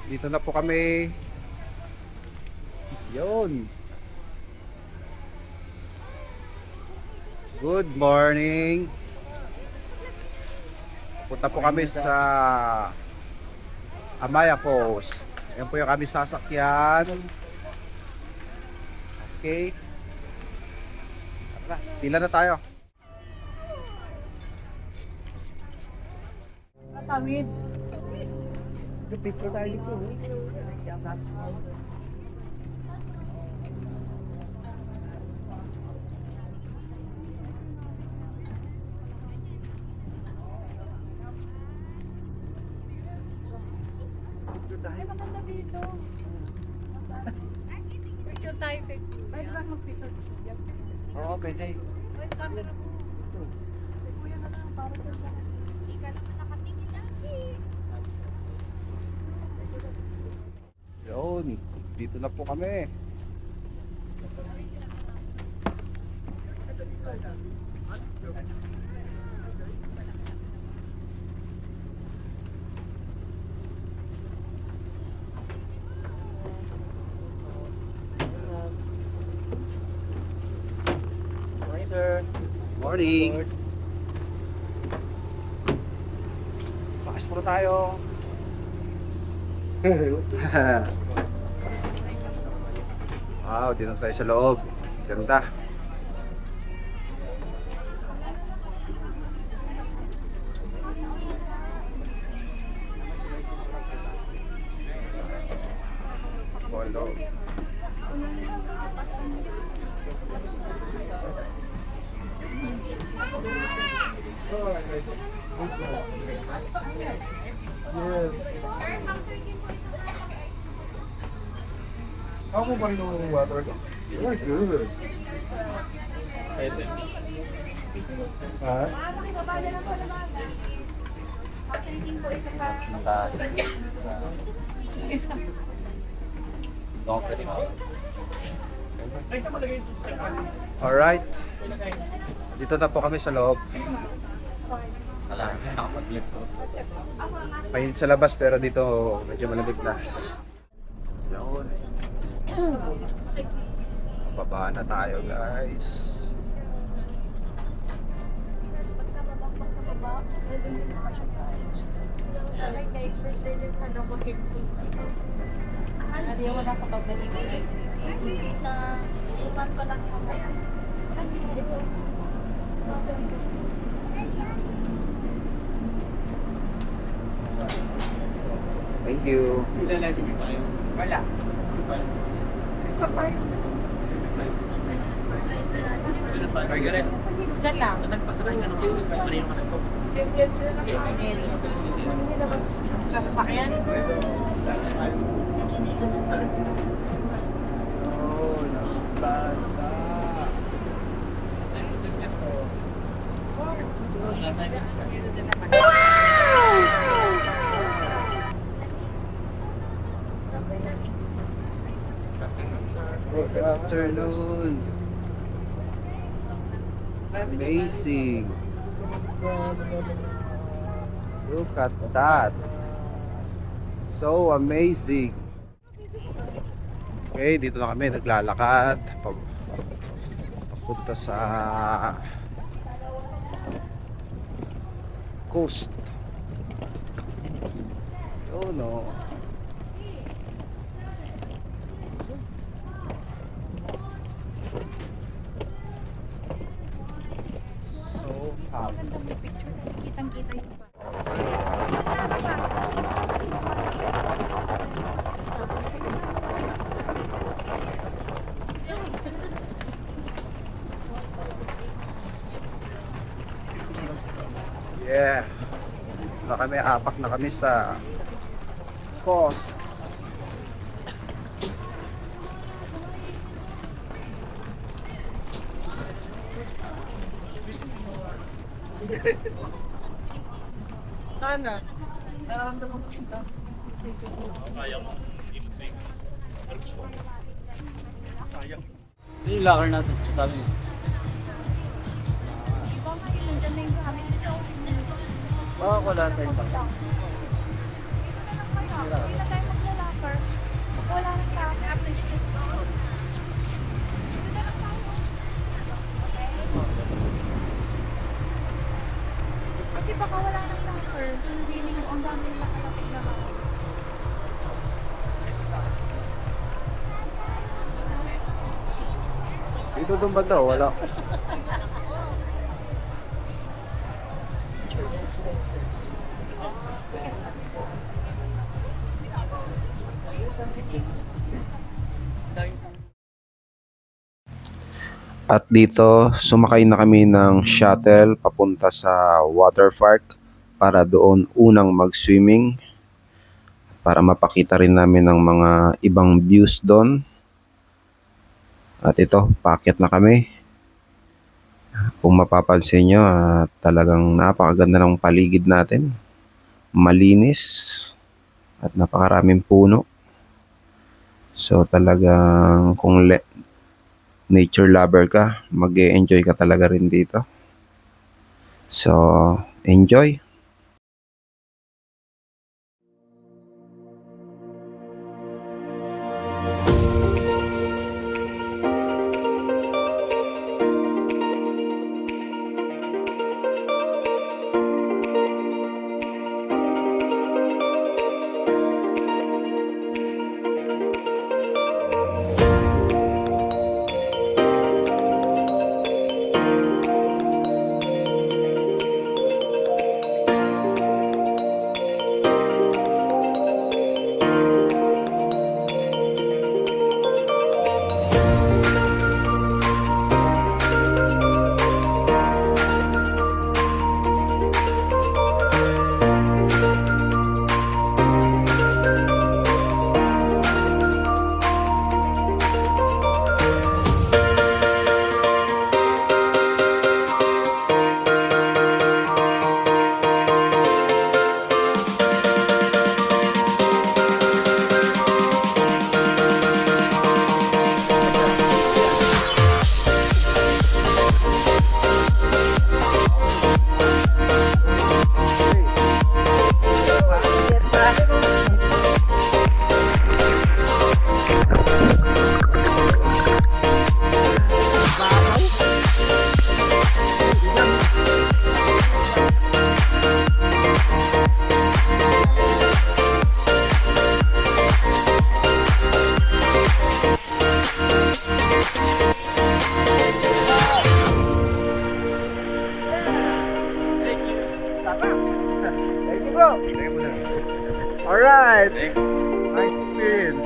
Dito na po kami. Yun. Good morning. Punta po kami sa Amaya Coast. Ayan po yung kami sasakyan. Okay. Tara, sila na tayo. Tawid. Picture tayo dito. Ay, maganda dito. Picture tayo, picture. Pwede ba mag-picture? Oo, pwede. Ay, camera mo. Kuya na lang, para sa hindi ka naman nakatingin lagi. Yun. Dito na po kami. Morning, sir. Morning. Pakas muna tayo. Wow, dito na tayo sa loob. Ganda. Polo. Yes. Ako pa rin yung water ko. Very good. Ha? Alright. Dito na po kami sa loob. Mainit sa labas pero dito medyo malamig na. Yun. Baba na tayo, guys. Hindi mo na kapag nalingin. Na iman pa lang yung kaya. Thank you. Wala. Margaret, Diyan lang. nagpasakay ka ng Marino ka na po. Hindi na ba sa sasakyan? Oh, nakakanta. Good afternoon. Amazing. Look at that. So amazing. Okay, dito na kami naglalakad. Papunta sa coast. Oh no. So happy. Maganda may picture kasi kitang-kita yung pa. Yeah. Na kami, apak na kami sa coast. Sana. Nararamdaman ko siya. Sayang. Pero gusto ko. Sayang. Ito yung locker natin. Sabi niya. Iba nga yun, nandiyan na yung sa amin. Baka wala tayong pang. Hindi na tayo maglalakad. Dito doon ba daw? Wala. At dito, sumakay na kami ng shuttle papunta sa water park para doon unang mag-swimming para mapakita rin namin ng mga ibang views doon. At ito, paakyat na kami. Kung mapapansin nyo, talagang napakaganda ng paligid natin. Malinis at napakaraming puno. So talagang kung nature lover ka, mag-e-enjoy ka talaga rin dito. So, enjoy! Alright! Nice experience!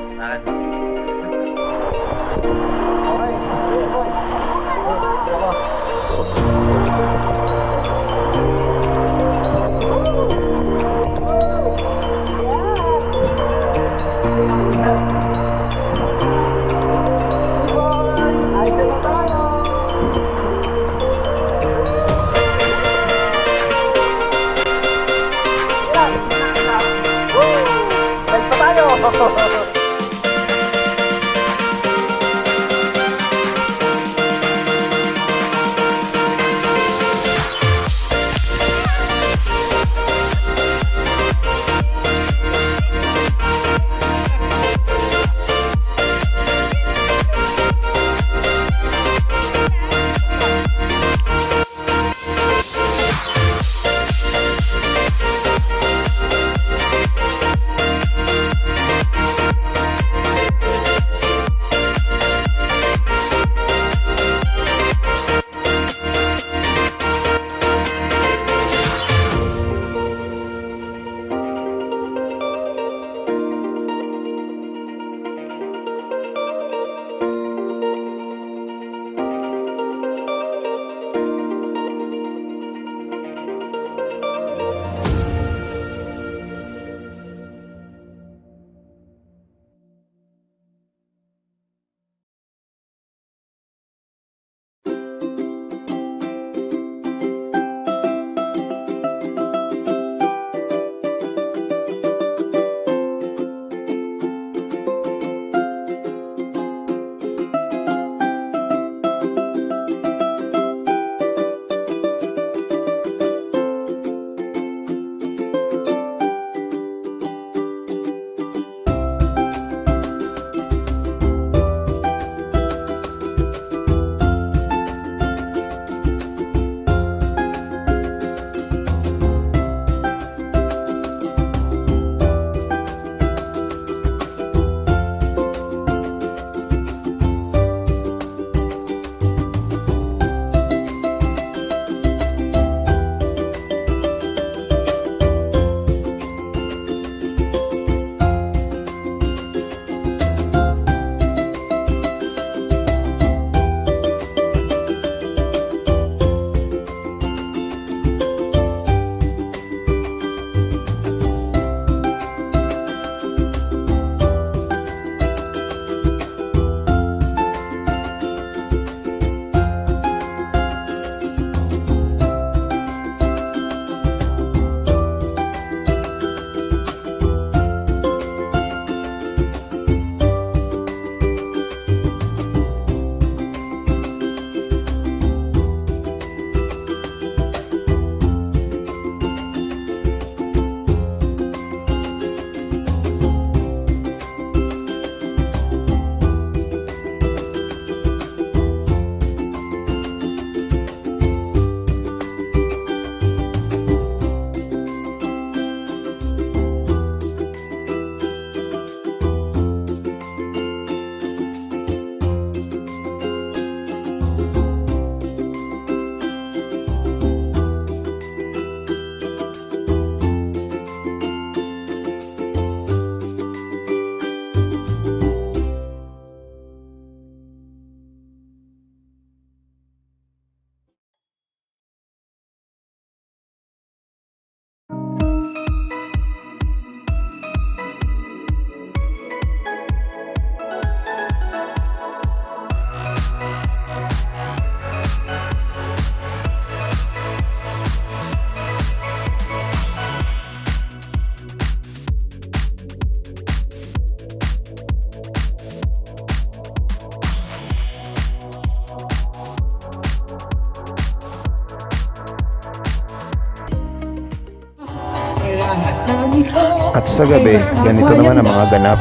Sa gabi, ganito naman ang mga ganap.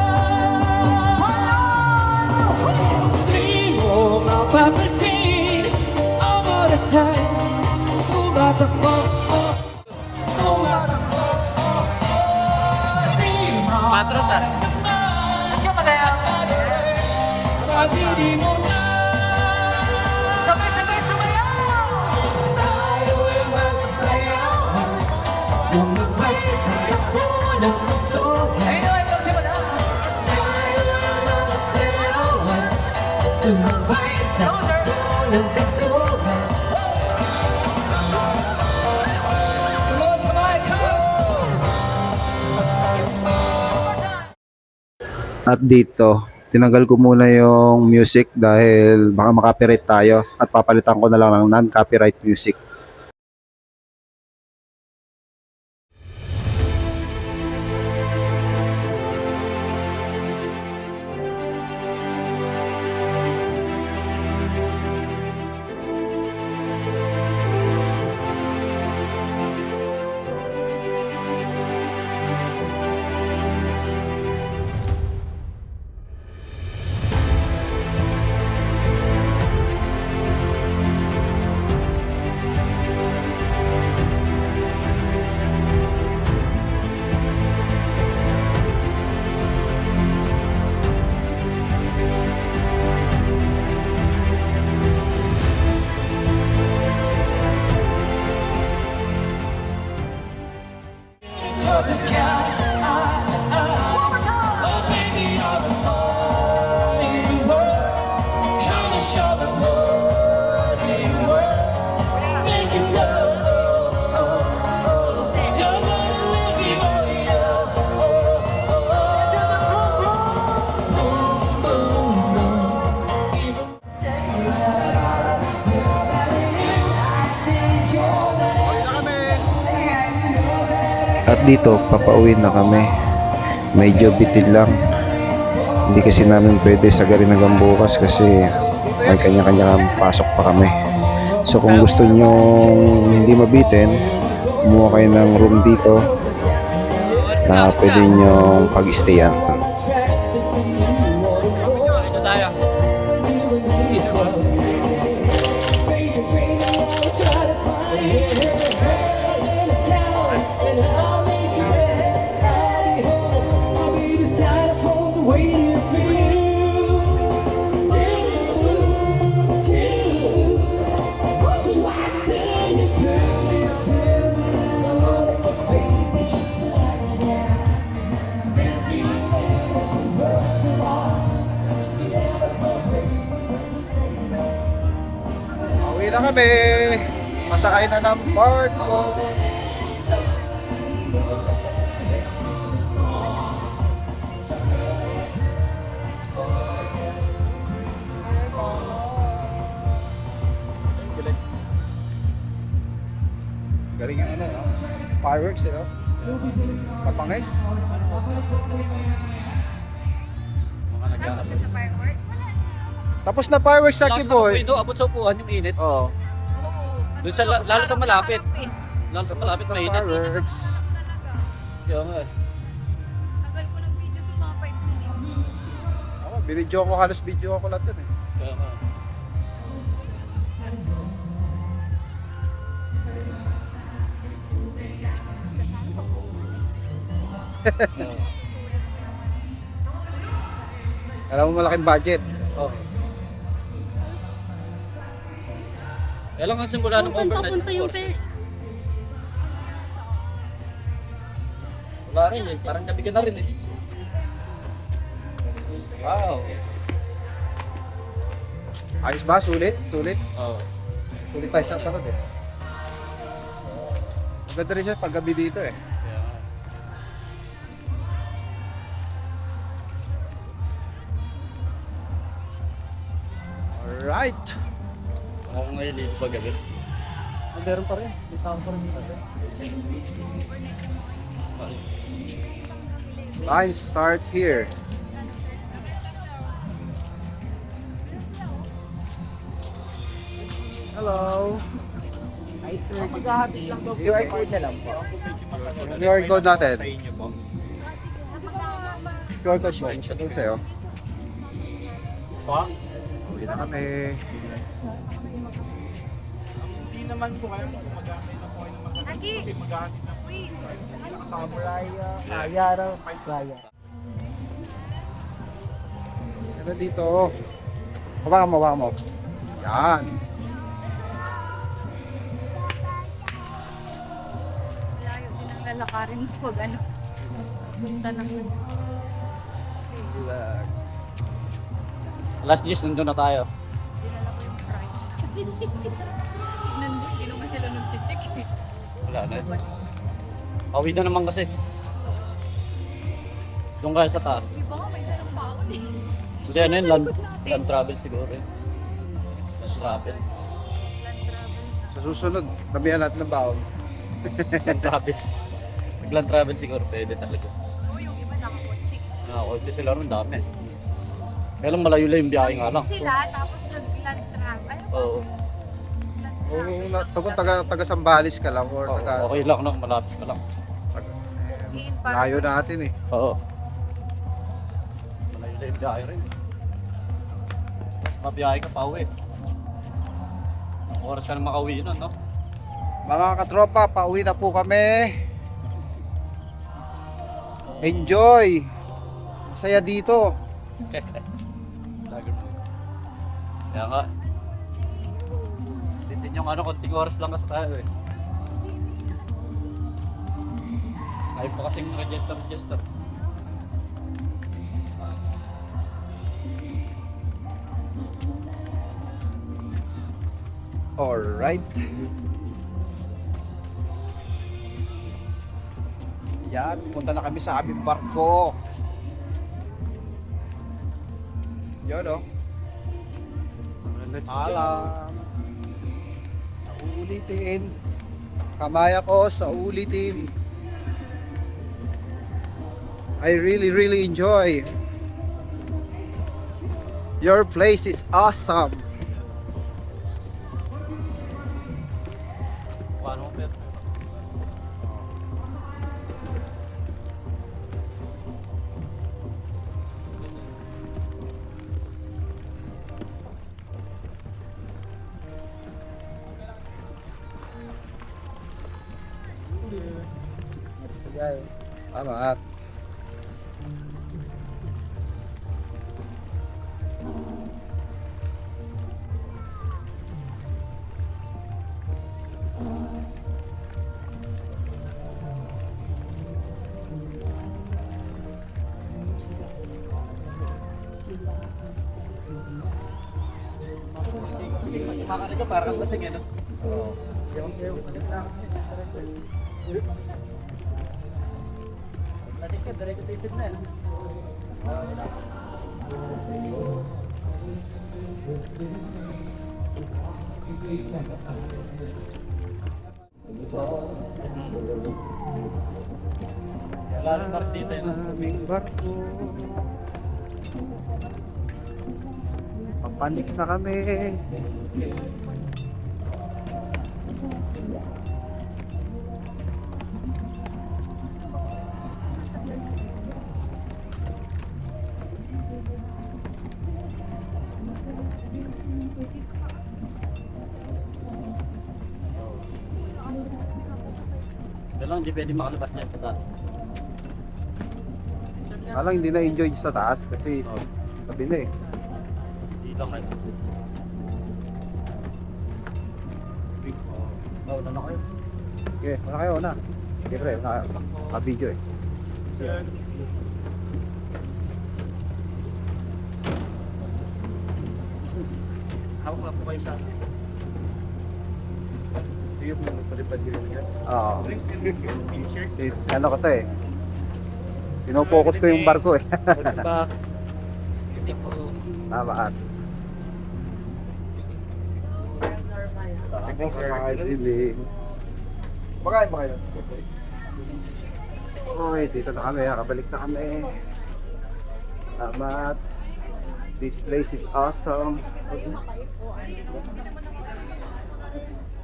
Di mo mapapansin ang oras ay tumatakbo. Patros ah. Kasi yung magaya. Pag-ibig mo na Sabay-sabay sumayaw! tayo'y magsayaw. Sumabay sa takbo ng mundo. Ayun, ayun, kasi mo na. Tayo'y magsayaw. Sumabay sa takbo ng tagtugan. Come on, come on, coast! At dito, tinanggal ko muna yung music dahil baka makapiright tayo at papalitan ko na lang ng non-copyright music. Across the sky, one more time. Oh, baby, I'm a firework. Trying to show the world is worth making love. You're gonna make me more, yeah. Boom, boom, boom. At dito, papauwi na kami. Medyo bitin lang. Hindi kasi namin pwede sagarin hanggang bukas kasi may kanya-kanya pasok pa kami. So kung gusto nyo hindi mabitin, kumuha kayo ng room dito na pwede nyo pag-stayan. Ito tayo. Uwi na kami. Masakay na ng barko. Galing yung ano, no? Fireworks, you know? Kapangis. Mga nagkakap. Sa fireworks, wala na. Tapos na fireworks sa Lakas ng Kiboy. window, abot sa upuan yung init. Oo. Oo. Doon sa, lalo sa malapit. Talaga. Lalo sa malapit, mainit. Fireworks. Kaya nga. Tagal ko ng video to mga 5 minutes. Ako, binidyo ko, halos video ako lahat yun eh. Kaya nga. Alam mo malaking budget. Oh. Kailangan simula ng overnight. Papunta yung fair. Wala rin eh. Parang gabi ka na rin eh. Wow. Ayos ba? Sulit? Sulit? Oh. Sulit tayo sa parod eh. Maganda rin siya pag gabi dito eh. Kaya nga. Alright. Ako ngayon dito pa gabi. Ah, meron pa rin. May tao pa rin dito. Line start here. Hello. QR code na lang po. QR code natin. Ikaw ka siya. Ito sa'yo. Pa? Uwi na kami. Hindi naman po kayo gumagamit na po kayo ng mga Lagi. kasi maghahatid na Wait. kasama Kaya raw, kaya. Ito dito. Hawakan mo. Yan. Malayo din ang lalakarin pag ano. Punta ng Last years, nandun na tayo. dinala ko yung price. Hindi naman sila nag-check eh. Wala na. Pauwi na naman kasi. Doon kaya sa taas. Iba nga may dalang baon eh. Hindi, ano yun, land, Sa likod natin. land travel siguro eh. Land travel. Land travel na. Sa susunod, tabihan natin ng baon. Land travel. Land travel siguro, pwede talaga. Oo, yung iba nakakotse. Nakakotse sila ron, dami. Kaya lang malayo lang yung biyahe nga lang. Sila, tapos nag-land travel. Oo. Land Kung travel. taga Sambales ka lang or Oo, taga... okay lang, no? Malapit ka lang. Layo natin eh. Oo. Malayo lang yung biyahe rin. Mabiyahe ka pa uwi. Oras ka na makauwi nun, no? Mga katropa, pauwi na po kami. Enjoy! Masaya dito. Lager mo. Kaya nga. Titin yung ano, konting oras lang kasi tayo eh. Ayaw pa kasing register. Alright. Yan, punta na kami sa aming barko. Yun oh. Let's Alam. Sa ulitin. Kamay ako sa ulitin. I really enjoy. Your place is awesome. Paano mo pero? Tama. Kumakari ka parang lasing eh, no? Oo. Lasing ka, diretso sa isip na eh. Wala rin parang dito eh, no? Aming barko. Papanik na kami. Pero lang, hindi pwede makalabas niyan sa taas. Alang hindi na enjoy sa taas kasi sabi na eh. Dito kayo. Oh, na kayo. Okay, wala kayo na. Okay pre, naka-video eh. Hawak lang po kayo sa akin. Oo. Ano ko to eh. Pinopokus ko yung barko eh. Welcome back. Hindi po. Tama at. Thanks for living. Pagkain ba kayo? Okay, dito na kami. Kabalik na kami. Salamat. This place is awesome.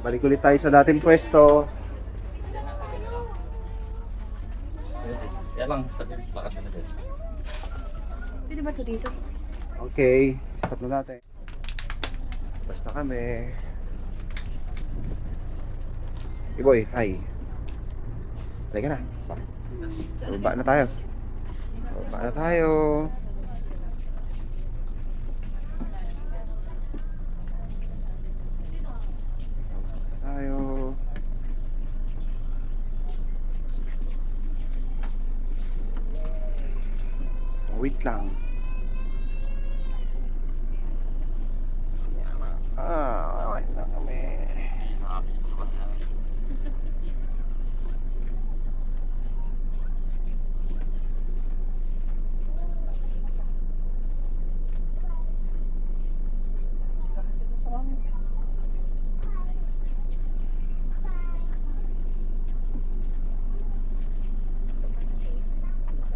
Balik ulit tayo sa dating pwesto. Yan lang, sa bilis lakas na din. ba ito dito? Okay, stop na natin. Basta kami. Iboy, hi. Halika na. Baba na tayo. Baba na tayo. Tayo. Wait lang. Wait lang kami.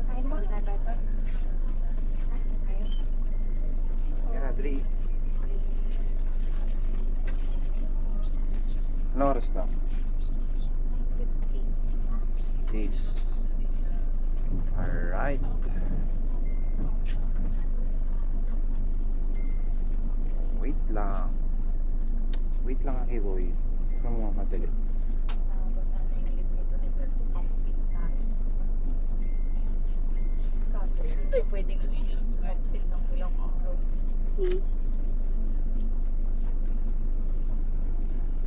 Kain mo? Yan na, Dre. Ano oras na? Peace. Alright. Wait lang. Wait lang, Boy. Huwag ka mo madali. Kaso, hindi pwedeng mag-sit ng ilang araw.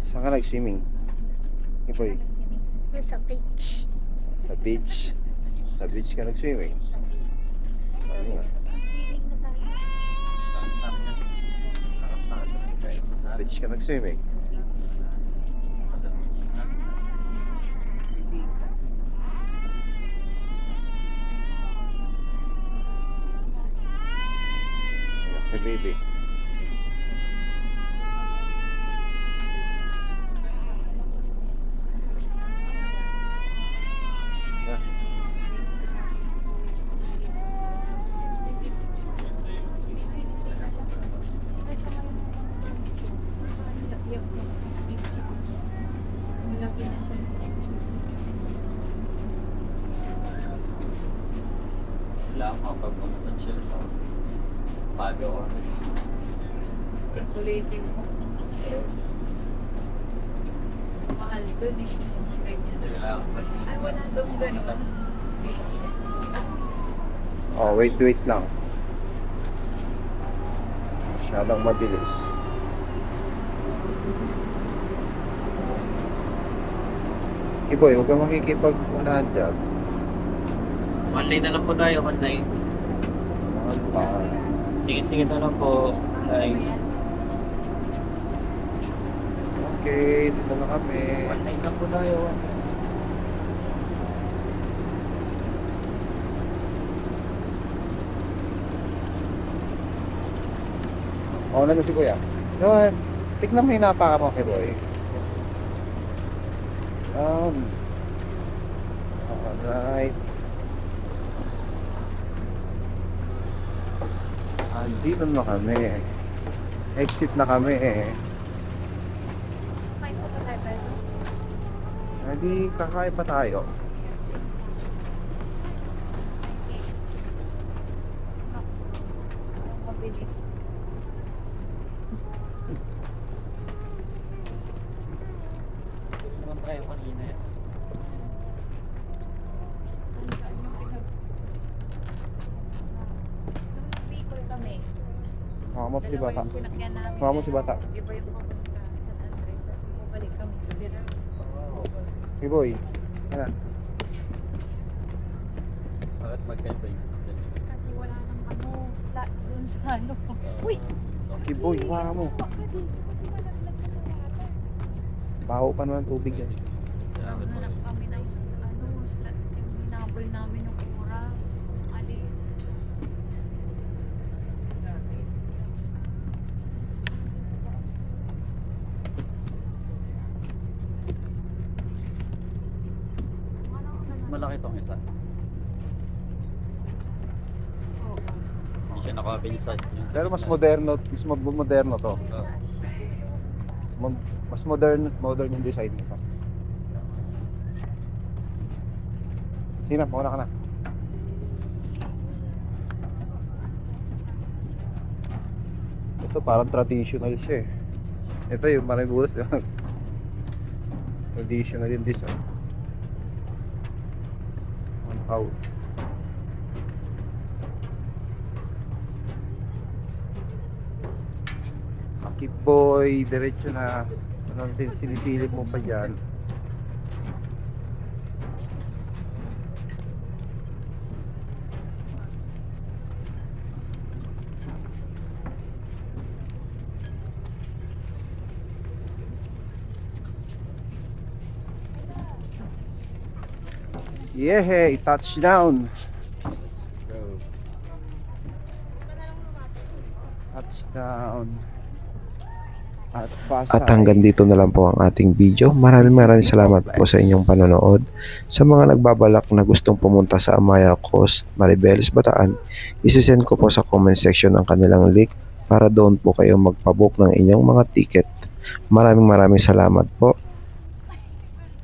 Saan ka nag-swimming? Boy, Nasa beach. sa beach. Sa beach ka nag-swimming. Ano nga? Feeling na tayo. Sa beach ka nag-swimming. Ayan, si baby. Ah. Malaki na siya. Wala akong makapagpamasan siya. Pago oras. Ulitin mo. Mahal doon eh. Ganyan. Ay, wala doon gano'n. Oh, wait lang. Masyadong mabilis. Boy, huwag kang makikipag-unahan dyan. One lane na lang po tayo, one lane. Sige na lang po. Line. Okay, dito na kami. One lane lang po tayo. Oo na si Kuya. Yun, tignan mo yung napaka mo kay Boy. Alright. Andito na kami. Exit na kami. Kain po ba tayo? Hindi, kakain pa tayo. Mabilis. Naman tayo kanina eh. Saan yung pinag... Nung Bicol kami. Mukha mo si Dalawa Bata. yung sinakyan namin. Mukha mo si Bata. Iba yung papunta San Andres. Tapos bumalik kami sa Biral. Hey Boy. Yan. Bakit magkaiba yung sasakyan? Kasi wala nang slot dun sa ano. Uy! Hey Boy, mukha mo. Huwag ka dito kasi malaglag ka sa water. Baho pa naman tubig yan. Hanap kami ng slot. Yung hinabol namin yung oras. Alis. Malaki tong isa. Oo. Hindi siya nakapinsad. Pero mas moderno to. Mas modern yung design nito. Sina, mauna ka na. Ito parang traditional siya eh. Ito yung maraming butas. Traditional yung design. Wow. Akip boy, diretso na. Anong sinisilip mo pa dyan? Yehey! Touchdown! Touchdown! At hanggang dito na lang po ang ating video. Maraming salamat po sa inyong panonood. Sa mga nagbabalak na gustong pumunta sa Amaya Coast, Maribeles, Bataan, isisend ko po sa comment section ang kanilang link para doon po kayo magpabook ng inyong mga ticket. Maraming salamat po.